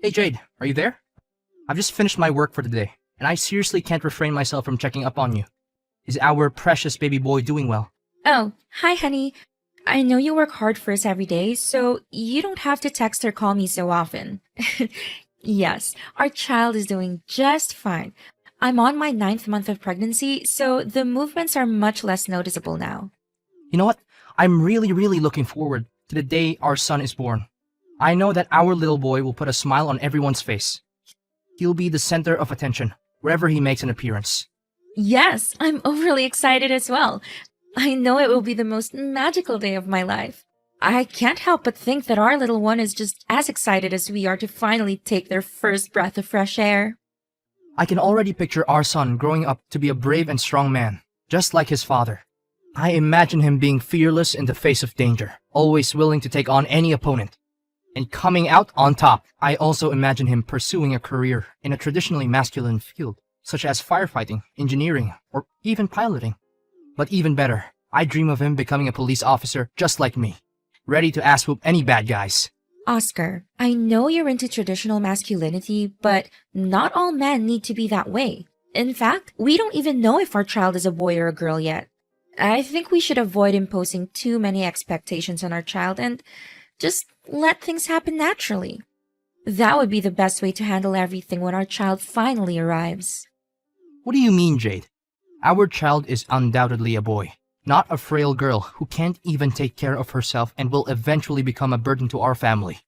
Hey Jade, are you there? I've just finished my work for the day, and I seriously can't refrain myself from checking up on you. Is our precious baby boy doing well? Oh, hi, honey. I know you work hard for us every day, so you don't have to text or call me so often. Yes, our child is doing just fine. I'm on my ninth month of pregnancy, so the movements are much less noticeable now. You know what? I'm really looking forward to the day our son is born. I know that our little boy will put a smile on everyone's face. He'll be the center of attention wherever he makes an appearance. Yes, I'm overly excited as well. I know it will be the most magical day of my life. I can't help but think that our little one is just as excited as we are to finally take their first breath of fresh air. I can already picture our son growing up to be a brave and strong man, just like his father. I imagine him being fearless in the face of danger, always willing to take on any opponent, and coming out on top. I also imagine him pursuing a career in a traditionally masculine field, such as firefighting, engineering, or even piloting. But even better, I dream of him becoming a police officer just like me, ready to ass whoop any bad guys. Oscar, I know you're into traditional masculinity, but not all men need to be that way. In fact, we don't even know if our child is a boy or a girl yet. I think we should avoid imposing too many expectations on our child and just let things happen naturally. That would be the best way to handle everything when our child finally arrives. What do you mean, Jade? Our child is undoubtedly a boy, not a frail girl who can't even take care of herself and will eventually become a burden to our family.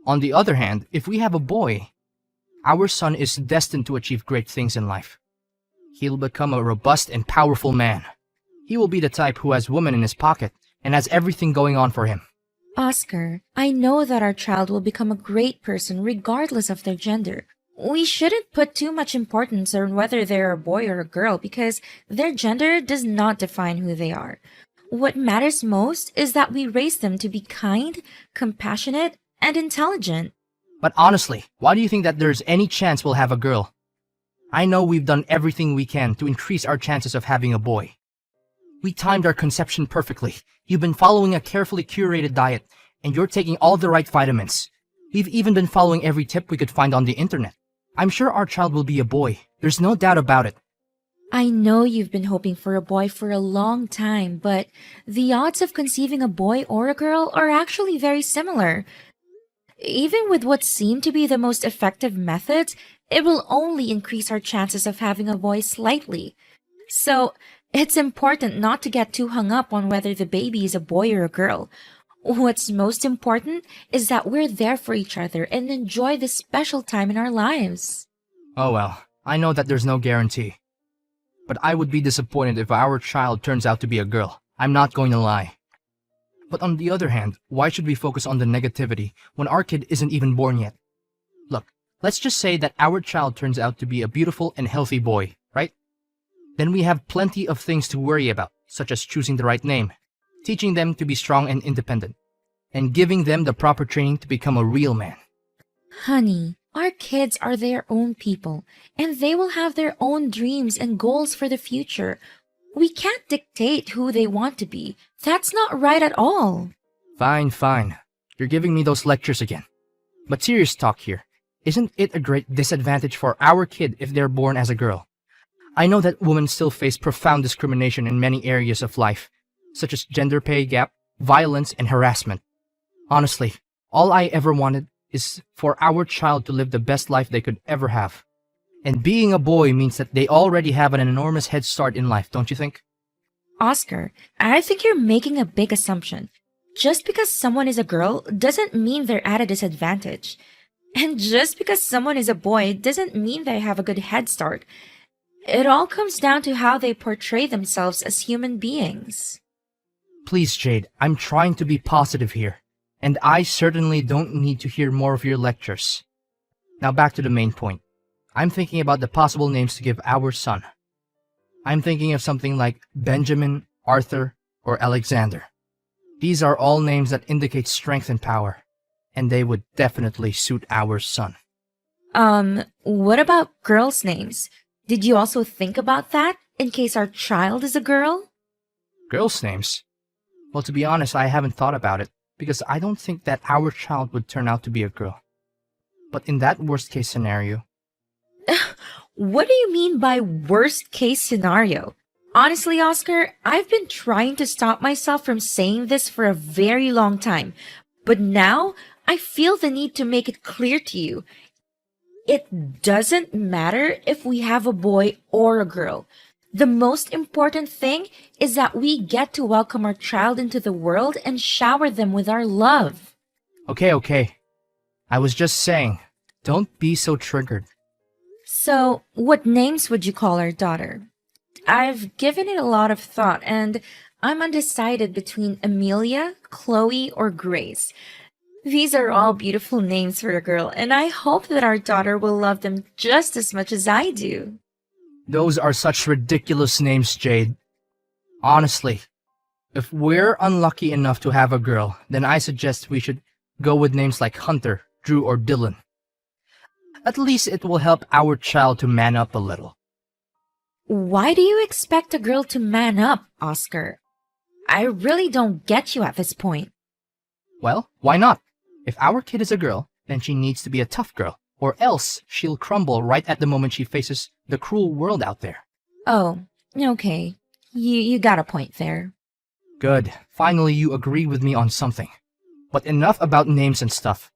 On the other hand, if we have a boy, our son is destined to achieve great things in life. He'll become a robust and powerful man. He will be the type who has women in his pocket and has everything going on for him. Oscar, I know that our child will become a great person regardless of their gender. We shouldn't put too much importance on whether they're a boy or a girl because their gender does not define who they are. What matters most is that we raise them to be kind, compassionate, and intelligent. But honestly, why do you think that there's any chance we'll have a girl? I know we've done everything we can to increase our chances of having a boy. We timed our conception perfectly. You've been following a carefully curated diet, and you're taking all the right vitamins. We've even been following every tip we could find on the internet. I'm sure our child will be a boy. There's no doubt about it. I know you've been hoping for a boy for a long time, but the odds of conceiving a boy or a girl are actually very similar. Even with what seem to be the most effective methods, it will only increase our chances of having a boy slightly. So, it's important not to get too hung up on whether the baby is a boy or a girl. What's most important is that we're there for each other and enjoy this special time in our lives. Oh well, I know that there's no guarantee. But I would be disappointed if our child turns out to be a girl. I'm not going to lie. But on the other hand, why should we focus on the negativity when our kid isn't even born yet? Look, let's just say that our child turns out to be a beautiful and healthy boy, right? Then we have plenty of things to worry about, such as choosing the right name, teaching them to be strong and independent, and giving them the proper training to become a real man. Honey, our kids are their own people, and they will have their own dreams and goals for the future. We can't dictate who they want to be. That's not right at all. Fine. You're giving me those lectures again. But serious talk here. Isn't it a great disadvantage for our kid if they're born as a girl? I know that women still face profound discrimination in many areas of life, such as gender pay gap, violence, and harassment. Honestly, all I ever wanted is for our child to live the best life they could ever have. And being a boy means that they already have an enormous head start in life, don't you think? Oscar, I think you're making a big assumption. Just because someone is a girl doesn't mean they're at a disadvantage. And just because someone is a boy doesn't mean they have a good head start. It all comes down to how they portray themselves as human beings. Please, Jade, I'm trying to be positive here. And I certainly don't need to hear more of your lectures. Now back to the main point. I'm thinking about the possible names to give our son. I'm thinking of something like Benjamin, Arthur, or Alexander. These are all names that indicate strength and power, and they would definitely suit our son. What about girls' names? Did you also think about that, in case our child is a girl? Girls' names? Well, to be honest, I haven't thought about it, because I don't think that our child would turn out to be a girl. But in that worst case scenario, What do you mean by worst case scenario? Honestly, Oscar, I've been trying to stop myself from saying this for a very long time, but now I feel the need to make it clear to you. It doesn't matter if we have a boy or a girl. The most important thing is that we get to welcome our child into the world and shower them with our love. okay. I was just saying, don't be so triggered. So, what names would you call our daughter? I've given it a lot of thought and I'm undecided between Amelia, Chloe, or Grace. These are all beautiful names for a girl, and I hope that our daughter will love them just as much as I do. Those are such ridiculous names, Jade. Honestly, if we're unlucky enough to have a girl, then I suggest we should go with names like Hunter, Drew, or Dylan. At least it will help our child to man up a little. Why do you expect a girl to man up, Oscar? I really don't get you at this point. Well, why not? If our kid is a girl, then she needs to be a tough girl, or else she'll crumble right at the moment she faces the cruel world out there. Oh, okay. You got a point there. Good. Finally, you agree with me on something. But enough about names and stuff.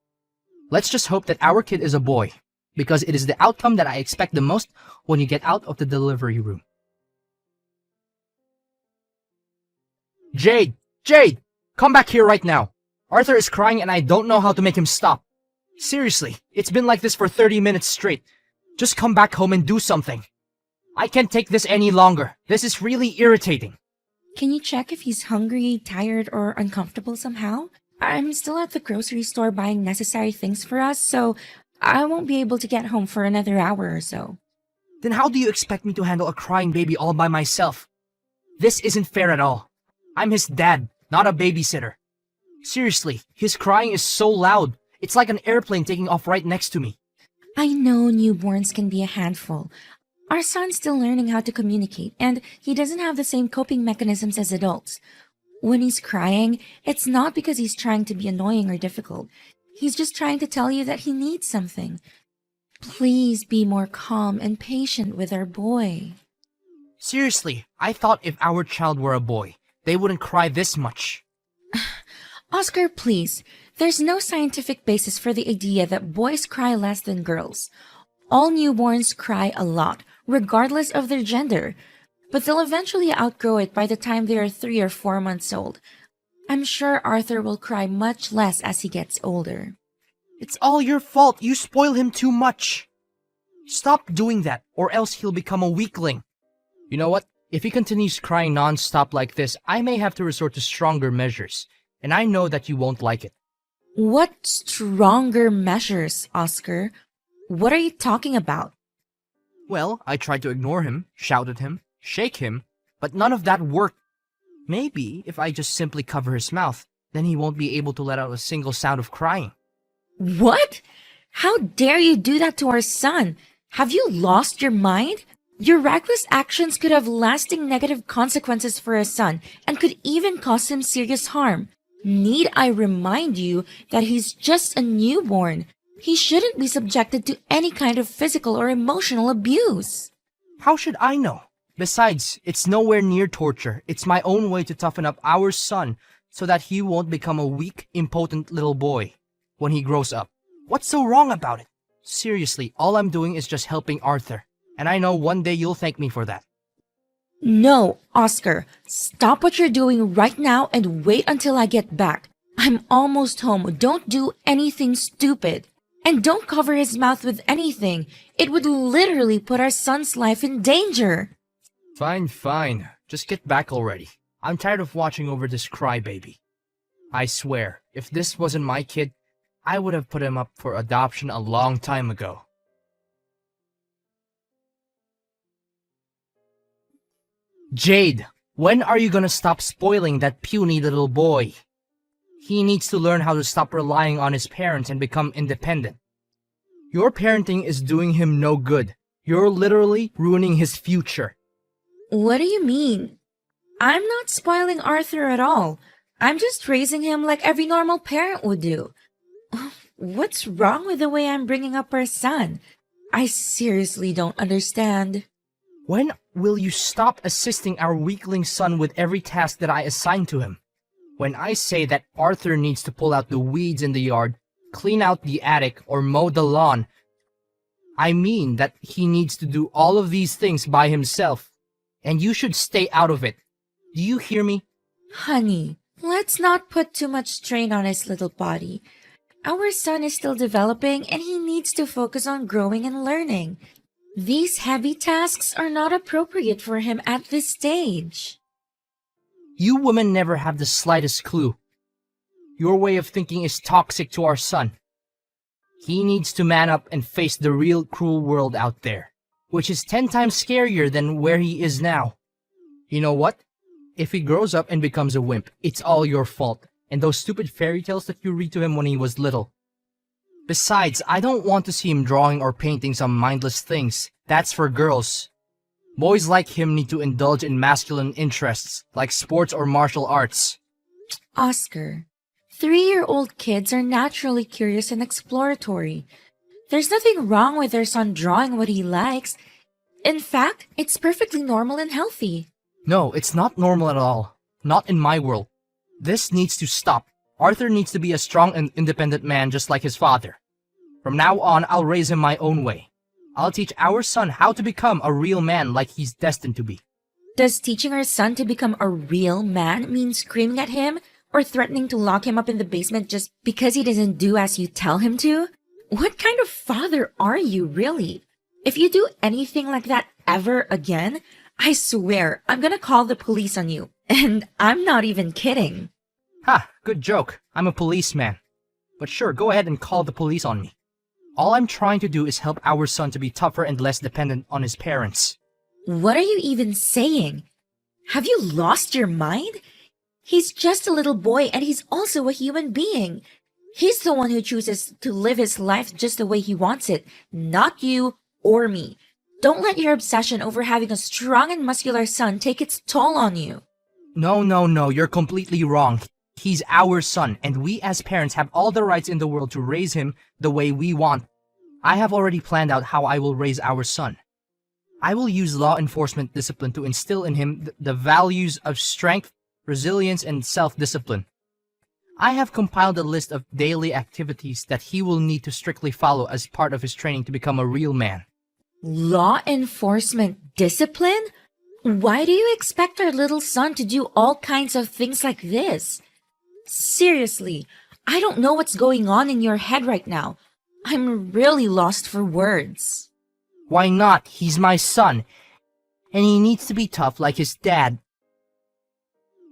Let's just hope that our kid is a boy, because it is the outcome that I expect the most when you get out of the delivery room. Jade! Jade! Come back here right now! Arthur is crying and I don't know how to make him stop. Seriously, it's been like this for 30 minutes straight. Just come back home and do something. I can't take this any longer. This is really irritating. Can you check if he's hungry, tired, or uncomfortable somehow? I'm still at the grocery store buying necessary things for us, so I won't be able to get home for another hour or so. Then how do you expect me to handle a crying baby all by myself? This isn't fair at all. I'm his dad, not a babysitter. Seriously, his crying is so loud. It's like an airplane taking off right next to me. I know newborns can be a handful. Our son's still learning how to communicate, and he doesn't have the same coping mechanisms as adults. When he's crying, it's not because he's trying to be annoying or difficult. He's just trying to tell you that he needs something. Please be more calm and patient with our boy. Seriously, I thought if our child were a boy, they wouldn't cry this much. Oscar, please. There's no scientific basis for the idea that boys cry less than girls. All newborns cry a lot, regardless of their gender. But they'll eventually outgrow it by the time they are 3 or 4 months old. I'm sure Arthur will cry much less as he gets older. It's all your fault. You spoil him too much. Stop doing that, or else he'll become a weakling. You know what? If he continues crying non-stop like this, I may have to resort to stronger measures. And I know that you won't like it. What stronger measures, Oscar? What are you talking about? Well, I tried to ignore him, shout at him, shake him, but none of that worked. Maybe if I just simply cover his mouth, then he won't be able to let out a single sound of crying. What? How dare you do that to our son? Have you lost your mind? Your reckless actions could have lasting negative consequences for our son and could even cause him serious harm. Need I remind you that he's just a newborn? He shouldn't be subjected to any kind of physical or emotional abuse. How should I know? Besides, it's nowhere near torture. It's my own way to toughen up our son so that he won't become a weak, impotent little boy when he grows up. What's so wrong about it? Seriously, all I'm doing is just helping Arthur. And I know one day you'll thank me for that. No, Oscar. Stop what you're doing right now and wait until I get back. I'm almost home. Don't do anything stupid. And don't cover his mouth with anything. It would literally put our son's life in danger. Fine. Just get back already. I'm tired of watching over this crybaby. I swear, if this wasn't my kid, I would have put him up for adoption a long time ago. Jade, when are you gonna stop spoiling that puny little boy? He needs to learn how to stop relying on his parents and become independent. Your parenting is doing him no good. You're literally ruining his future. What do you mean? I'm not spoiling Arthur at all. I'm just raising him like every normal parent would do. What's wrong with the way I'm bringing up our son? I seriously don't understand. When will you stop assisting our weakling son with every task that I assign to him? When I say that Arthur needs to pull out the weeds in the yard, clean out the attic, or mow the lawn, I mean that he needs to do all of these things by himself, and you should stay out of it. Do you hear me? Honey, let's not put too much strain on his little body. Our son is still developing and he needs to focus on growing and learning. These heavy tasks are not appropriate for him at this stage. You women never have the slightest clue. Your way of thinking is toxic to our son. He needs to man up and face the real cruel world out there, which is 10 times scarier than where he is now. You know what? If he grows up and becomes a wimp, it's all your fault, and those stupid fairy tales that you read to him when he was little. Besides, I don't want to see him drawing or painting some mindless things. That's for girls. Boys like him need to indulge in masculine interests, like sports or martial arts. Oscar, 3-year-old kids are naturally curious and exploratory. There's nothing wrong with their son drawing what he likes. In fact, it's perfectly normal and healthy. No, it's not normal at all. Not in my world. This needs to stop. Arthur needs to be a strong and independent man just like his father. From now on, I'll raise him my own way. I'll teach our son how to become a real man like he's destined to be. Does teaching our son to become a real man mean screaming at him or threatening to lock him up in the basement just because he doesn't do as you tell him to? What kind of father are you, really? If you do anything like that ever again, I swear I'm gonna call the police on you. And I'm not even kidding. Ha, good joke. I'm a policeman. But sure, go ahead and call the police on me. All I'm trying to do is help our son to be tougher and less dependent on his parents. What are you even saying? Have you lost your mind? He's just a little boy and he's also a human being. He's the one who chooses to live his life just the way he wants it, not you or me. Don't let your obsession over having a strong and muscular son take its toll on you. No, you're completely wrong. He's our son, and we as parents have all the rights in the world to raise him the way we want. I have already planned out how I will raise our son. I will use law enforcement discipline to instill in him the values of strength, resilience, and self-discipline. I have compiled a list of daily activities that he will need to strictly follow as part of his training to become a real man. Law enforcement discipline? Why do you expect our little son to do all kinds of things like this? Seriously, I don't know what's going on in your head right now. I'm really lost for words. Why not? He's my son, and he needs to be tough like his dad.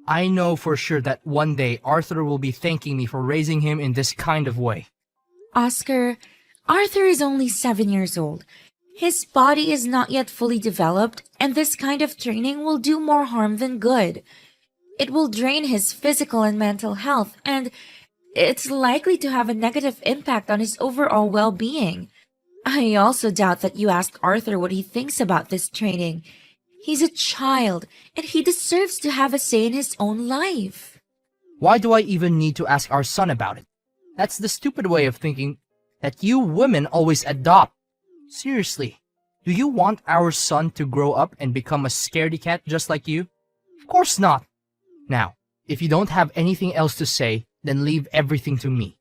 I know for sure that one day Arthur will be thanking me for raising him in this kind of way. Oscar, Arthur is only 7 years old. His body is not yet fully developed, and this kind of training will do more harm than good. It will drain his physical and mental health, and it's likely to have a negative impact on his overall well-being. I also doubt that you asked Arthur what he thinks about this training. He's a child, and he deserves to have a say in his own life. Why do I even need to ask our son about it? That's the stupid way of thinking that you women always adopt. Seriously, do you want our son to grow up and become a scaredy cat just like you? Of course not. Now, if you don't have anything else to say, then leave everything to me.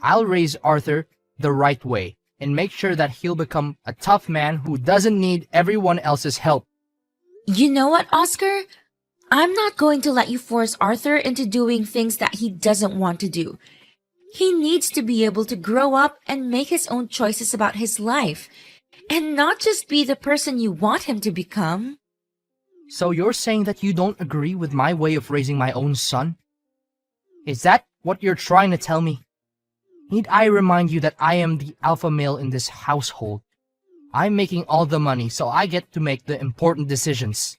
I'll raise Arthur the right way and make sure that he'll become a tough man who doesn't need everyone else's help. You know what, Oscar? I'm not going to let you force Arthur into doing things that he doesn't want to do. He needs to be able to grow up and make his own choices about his life, and not just be the person you want him to become. So you're saying that you don't agree with my way of raising my own son? Is that what you're trying to tell me? Need I remind you that I am the alpha male in this household? I'm making all the money, so I get to make the important decisions.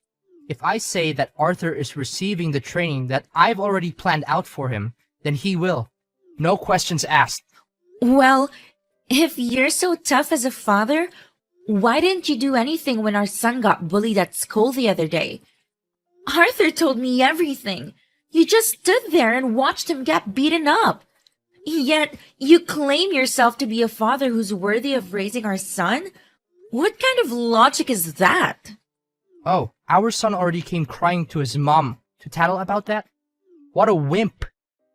If I say that Arthur is receiving the training that I've already planned out for him, then he will. No questions asked. Well, if you're so tough as a father, why didn't you do anything when our son got bullied at school the other day? Arthur told me everything. You just stood there and watched him get beaten up. Yet you claim yourself to be a father who's worthy of raising our son? What kind of logic is that? Oh, our son already came crying to his mom to tattle about that? What a wimp!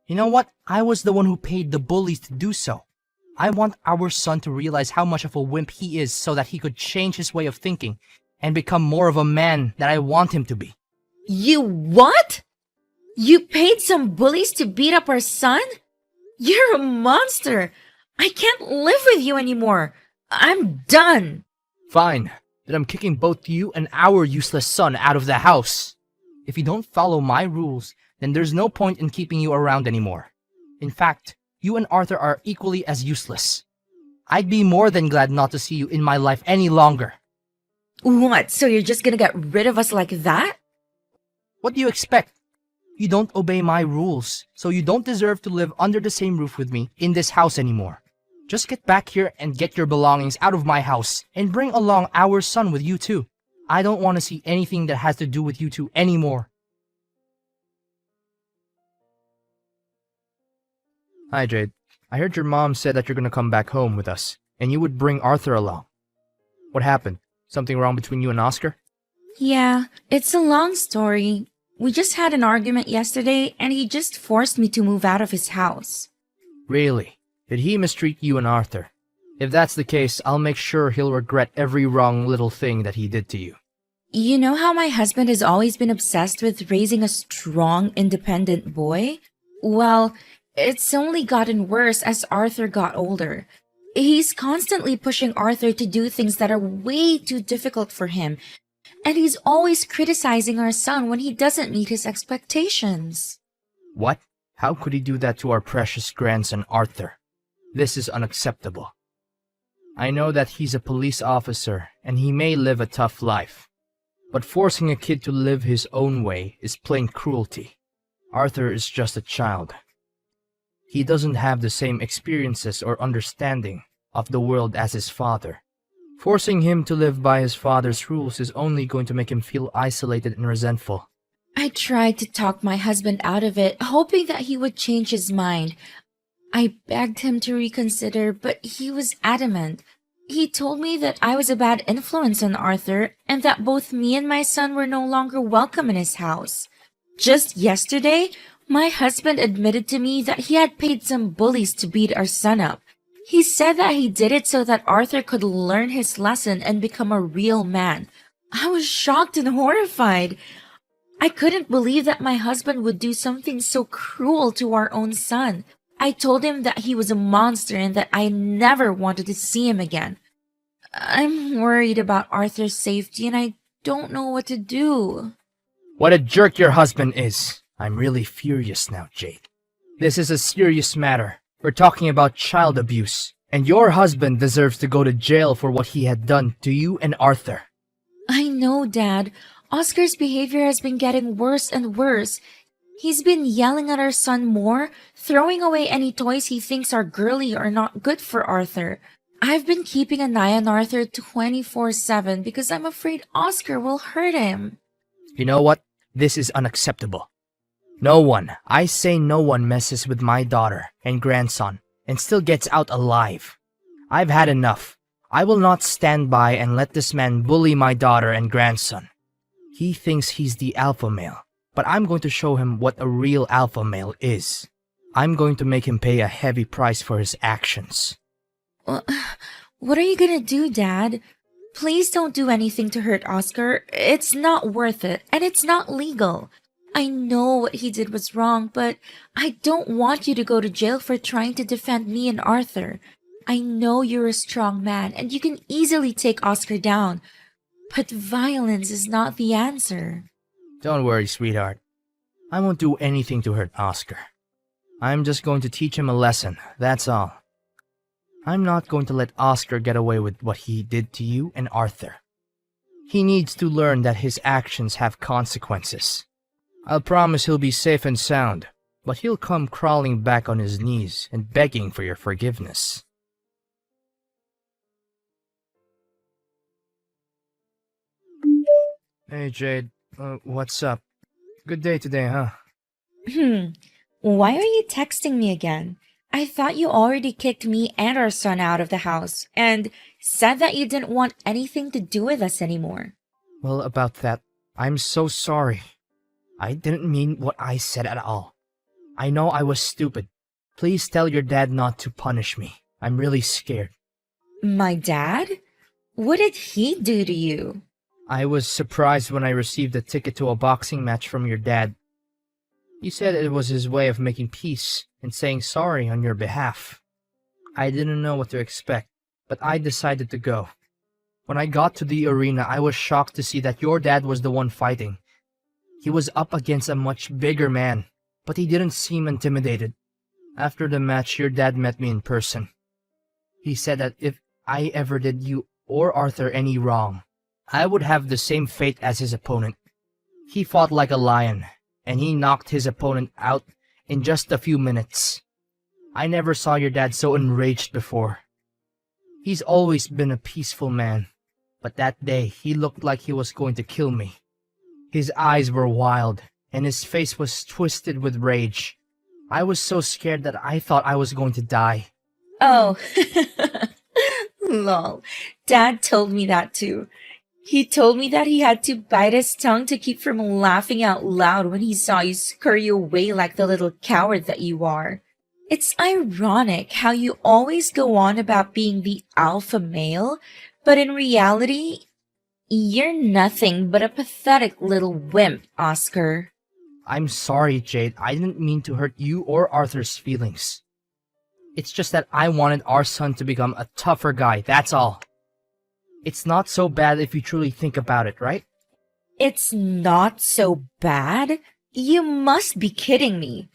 You know what? I was the one who paid the bullies to do so. I want our son to realize how much of a wimp he is so that he could change his way of thinking and become more of a man that I want him to be. You what? You paid some bullies to beat up our son? You're a monster. I can't live with you anymore. I'm done. Fine, then I'm kicking both you and our useless son out of the house. If you don't follow my rules, then there's no point in keeping you around anymore. In fact, you and Arthur are equally as useless. I'd be more than glad not to see you in my life any longer. What, so you're just gonna get rid of us like that? What do you expect? You don't obey my rules, so you don't deserve to live under the same roof with me in this house anymore. Just get back here and get your belongings out of my house and bring along our son with you too. I don't want to see anything that has to do with you two anymore. Hi, Jade. I heard your mom said that you're gonna come back home with us, and you would bring Arthur along. What happened? Something wrong between you and Oscar? Yeah, it's a long story. We just had an argument yesterday, and he just forced me to move out of his house. Really? Did he mistreat you and Arthur? If that's the case, I'll make sure he'll regret every wrong little thing that he did to you. You know how my husband has always been obsessed with raising a strong, independent boy? Well, it's only gotten worse as Arthur got older. He's constantly pushing Arthur to do things that are way too difficult for him, and he's always criticizing our son when he doesn't meet his expectations. What? How could he do that to our precious grandson Arthur? This is unacceptable. I know that he's a police officer and he may live a tough life, but forcing a kid to live his own way is plain cruelty. Arthur is just a child. He doesn't have the same experiences or understanding of the world as his father. Forcing him to live by his father's rules is only going to make him feel isolated and resentful. I tried to talk my husband out of it, hoping that he would change his mind. I begged him to reconsider, but he was adamant. He told me that I was a bad influence on Arthur and that both me and my son were no longer welcome in his house. Just yesterday, my husband admitted to me that he had paid some bullies to beat our son up. He said that he did it so that Arthur could learn his lesson and become a real man. I was shocked and horrified. I couldn't believe that my husband would do something so cruel to our own son. I told him that he was a monster and that I never wanted to see him again. I'm worried about Arthur's safety and I don't know what to do. What a jerk your husband is. I'm really furious now, Jade. This is a serious matter. We're talking about child abuse, and your husband deserves to go to jail for what he had done to you and Arthur. I know, Dad. Oscar's behavior has been getting worse and worse. He's been yelling at our son more, throwing away any toys he thinks are girly or not good for Arthur. I've been keeping an eye on Arthur 24/7 because I'm afraid Oscar will hurt him. You know what? This is unacceptable. No one, I say no one, messes with my daughter and grandson and still gets out alive. I've had enough. I will not stand by and let this man bully my daughter and grandson. He thinks he's the alpha male, but I'm going to show him what a real alpha male is. I'm going to make him pay a heavy price for his actions. What are you gonna do, Dad? Please don't do anything to hurt Oscar. It's not worth it, and it's not legal. I know what he did was wrong, but I don't want you to go to jail for trying to defend me and Arthur. I know you're a strong man, and you can easily take Oscar down, but violence is not the answer. Don't worry, sweetheart. I won't do anything to hurt Oscar. I'm just going to teach him a lesson, that's all. I'm not going to let Oscar get away with what he did to you and Arthur. He needs to learn that his actions have consequences. I'll promise he'll be safe and sound, but he'll come crawling back on his knees and begging for your forgiveness. Hey, Jade. What's up? Good day today, huh? Why are you texting me again? I thought you already kicked me and our son out of the house and said that you didn't want anything to do with us anymore. Well, about that, I'm so sorry. I didn't mean what I said at all. I know I was stupid. Please tell your dad not to punish me. I'm really scared. My dad? What did he do to you? I was surprised when I received a ticket to a boxing match from your dad. You said it was his way of making peace and saying sorry on your behalf. I didn't know what to expect, but I decided to go. When I got to the arena, I was shocked to see that your dad was the one fighting. He was up against a much bigger man, but he didn't seem intimidated. After the match, your dad met me in person. He said that if I ever did you or Arthur any wrong, I would have the same fate as his opponent. He fought like a lion, and he knocked his opponent out in just a few minutes. I never saw your dad so enraged before. He's always been a peaceful man, but that day he looked like he was going to kill me. His eyes were wild, and his face was twisted with rage. I was so scared that I thought I was going to die. Oh, lol. Dad told me that too. He told me that he had to bite his tongue to keep from laughing out loud when he saw you scurry away like the little coward that you are. It's ironic how you always go on about being the alpha male, but in reality, you're nothing but a pathetic little wimp, Oscar. I'm sorry, Jade. I didn't mean to hurt you or Arthur's feelings. It's just that I wanted our son to become a tougher guy, that's all. It's not so bad if you truly think about it, right? It's not so bad? You must be kidding me.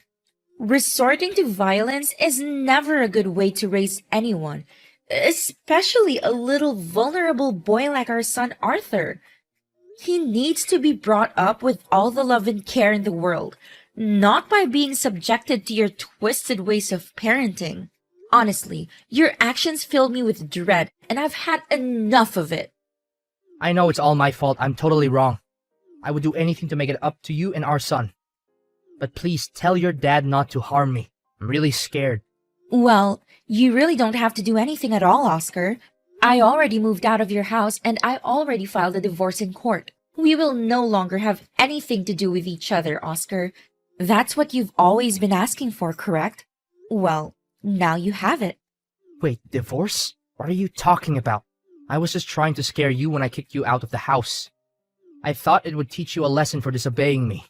Resorting to violence is never a good way to raise anyone, especially a little vulnerable boy like our son Arthur. He needs to be brought up with all the love and care in the world, not by being subjected to your twisted ways of parenting. Honestly, your actions filled me with dread, and I've had enough of it. I know it's all my fault. I'm totally wrong. I would do anything to make it up to you and our son. But please tell your dad not to harm me. I'm really scared. Well, you really don't have to do anything at all, Oscar. I already moved out of your house and I already filed a divorce in court. We will no longer have anything to do with each other, Oscar. That's what you've always been asking for, correct? Well, now you have it. Wait, divorce? What are you talking about? I was just trying to scare you when I kicked you out of the house. I thought it would teach you a lesson for disobeying me.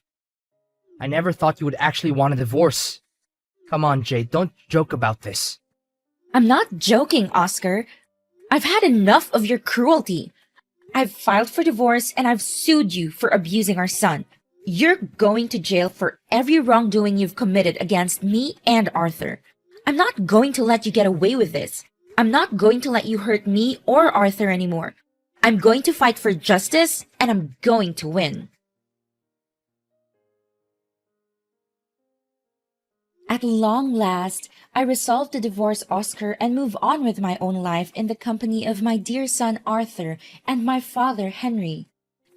I never thought you would actually want a divorce. Come on, Jade, don't joke about this. I'm not joking, Oscar. I've had enough of your cruelty. I've filed for divorce and I've sued you for abusing our son. You're going to jail for every wrongdoing you've committed against me and Arthur. I'm not going to let you get away with this. I'm not going to let you hurt me or Arthur anymore. I'm going to fight for justice and I'm going to win. At long last, I resolved to divorce Oscar and move on with my own life in the company of my dear son Arthur and my father Henry.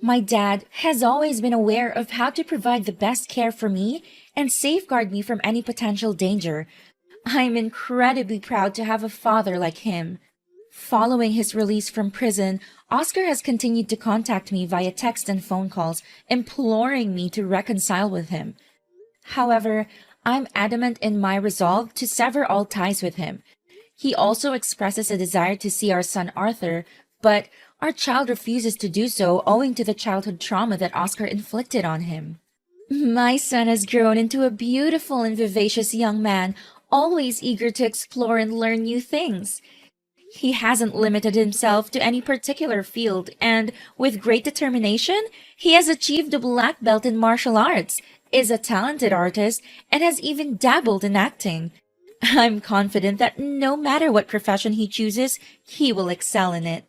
My dad has always been aware of how to provide the best care for me and safeguard me from any potential danger. I'm incredibly proud to have a father like him. Following his release from prison, Oscar has continued to contact me via text and phone calls, imploring me to reconcile with him. However, I'm adamant in my resolve to sever all ties with him. He also expresses a desire to see our son Arthur, but our child refuses to do so owing to the childhood trauma that Oscar inflicted on him. My son has grown into a beautiful and vivacious young man, always eager to explore and learn new things. He hasn't limited himself to any particular field, and with great determination, he has achieved a black belt in martial arts, is a talented artist, and has even dabbled in acting. I'm confident that no matter what profession he chooses, he will excel in it.